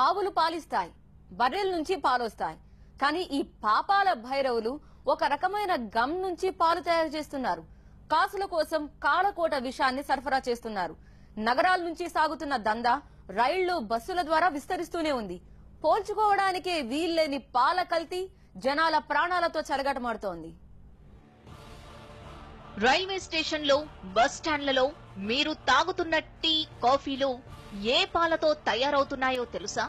ఆవులు పాలిస్తాయి, బర్రెల నుంచి పాలొస్తాయి. కానీ ఈ పాపాల భైరవులు ఒక రకమైన గమ్ నుంచి పాలు తయారు చేస్తున్నారు. కాసుల కోసం కాలకోట విషాన్ని సరఫరా చేస్తున్నారు. నగరాల నుంచి సాగుతున్న దందా రైళ్లు, బస్సుల ద్వారా విస్తరిస్తూనే ఉంది. పోల్చుకోవడానికే వీల్లేని పాల కల్తీ జనాల ప్రాణాలతో చెలగాటమాడుతోంది. రైల్వే స్టేషన్లో, బస్ స్టాండ్లలో మీరు తాగుతున్న టీ, కాఫీలు ఏ పాలతో తయారవుతున్నాయో తెలుసా?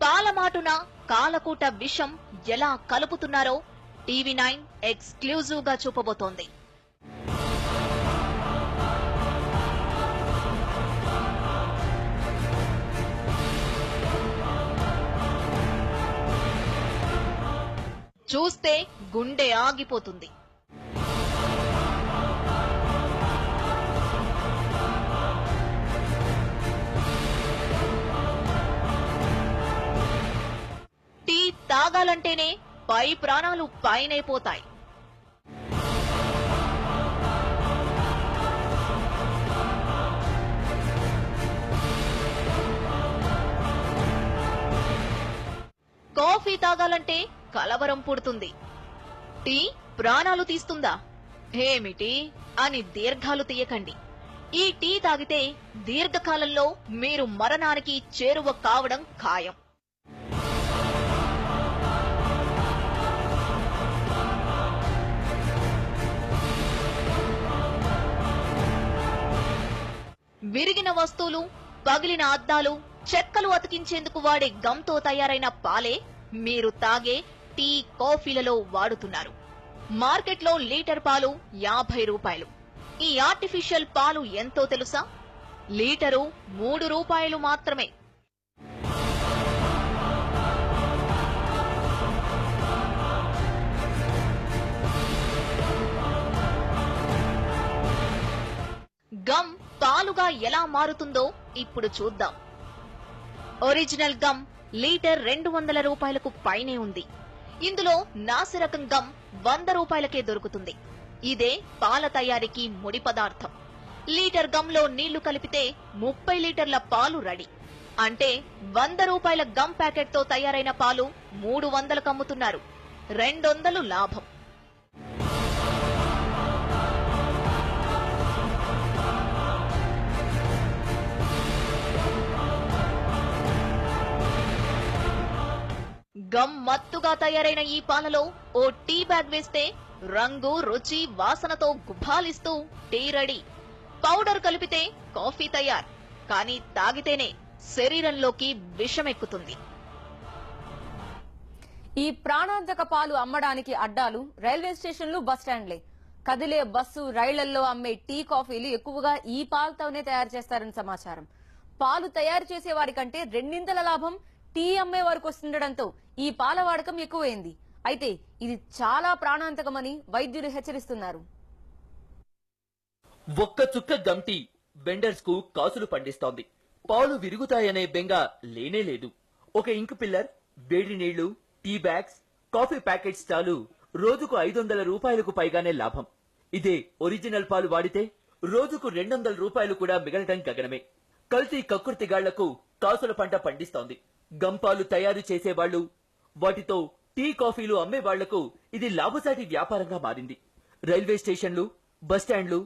పాలమాటున కాలకూట విషం ఎలా కలుపుతున్నారో టీవీ9 ఎక్స్క్లూజివ్ గా చూపబోతోంది. చూస్తే గుండె ఆగిపోతుంది. టీ తాగాలంటేనే పై ప్రాణాలు పైనైపోతాయి. కాఫీ తాగాలంటే కలవరం పుడుతుంది. టీ ప్రాణాలు తీస్తుందా ఏమిటి అని దీర్ఘాలు తీయకండి. ఈ టీ తాగితే దీర్ఘకాలంలో మీరు మరణానికి చేరువ కావడం ఖాయం. విరిగిన వస్తువులు, పగిలిన అద్దాలు, చెక్కలు అతికించేందుకు వాడే గమ్తో తయారైన పాలే మీరు తాగే టీ, కాఫీలలో వాడుతున్నారు. మార్కెట్లో లీటర్ పాలు 50 రూపాయలు. ఈ ఆర్టిఫిషియల్ పాలు ఎంతో తెలుసా? లీటరు 3 రూపాయలు మాత్రమే. గమ్ పాలుగా ఎలా మారుతుందో ఇప్పుడు చూద్దాం. ఒరిజినల్ గమ్ లీటర్ 200 రూపాయలకు పైనే ఉంది. ఇందులో నాసిరకం గమ్ 100 రూపాయలకే దొరుకుతుంది. ఇదే పాల తయారీకి ముడి పదార్థం. లీటర్ గమ్లో నీళ్లు కలిపితే 30 లీటర్ల పాలు రెడీ. అంటే 100 రూపాయల గమ్ ప్యాకెట్తో తయారైన పాలు 300కు అమ్ముతున్నారు. 200 లాభం. గమ్ మత్తుగా తయారైన ఈ పాలలో ఓ టీ బ్యాగ్ వేస్తే రంగు, రుచి, వాసనతో గుబాలిస్తూ టీ రెడీ. పౌడర్ కలిపితే కాఫీ తయారు. కానీ తాగితేనే శరీరంలోకి విషమెక్కుతుంది. ఈ ప్రాణాంతక పాలు అమ్మడానికి అడ్డాలు రైల్వే స్టేషన్లు, బస్ స్టాండ్లే. కదిలే బస్సు, రైళ్లలో అమ్మే టీ, కాఫీలు ఎక్కువగా ఈ పాలతోనే తయారు చేస్తారని సమాచారం. పాలు తయారు చేసే వారి కంటే రెండింతల లాభం టీ అమ్మే వారికి వస్తుండటంతో ఈ పాల వాడకం ఎక్కువైంది. అయితే ఇది చాలా ప్రాణాంతకమని వైద్యులు హెచ్చరిస్తున్నారు. ఒక్క చుక్క గమ్ టీ వెండర్స్ కు కాసులు పండిస్తోంది. పాలు విరుగుతాయనే బెంగ లేనే లేదు. ఒక ఇంక్ పిల్లర్, వేడి నీళ్లు, టీ బ్యాగ్స్, కాఫీ ప్యాకెట్స్ చాలు రోజుకు 500 రూపాయలకు పైగానే లాభం. ఇదే ఒరిజినల్ పాలు వాడితే రోజుకు 200 రూపాయలు కూడా మిగలటం గగనమే. కల్తీ కక్కుర్తిగాళ్లకు కాసుల పంట పండిస్తోంది. గమ్ పాలు తయారు చేసేవాళ్లు, వాటితో టీ, కాఫీలు అమ్మే వాళ్లకు ఇది లాభసాటి వ్యాపారంగా మారింది. రైల్వే స్టేషన్లు, బస్టాండ్లు,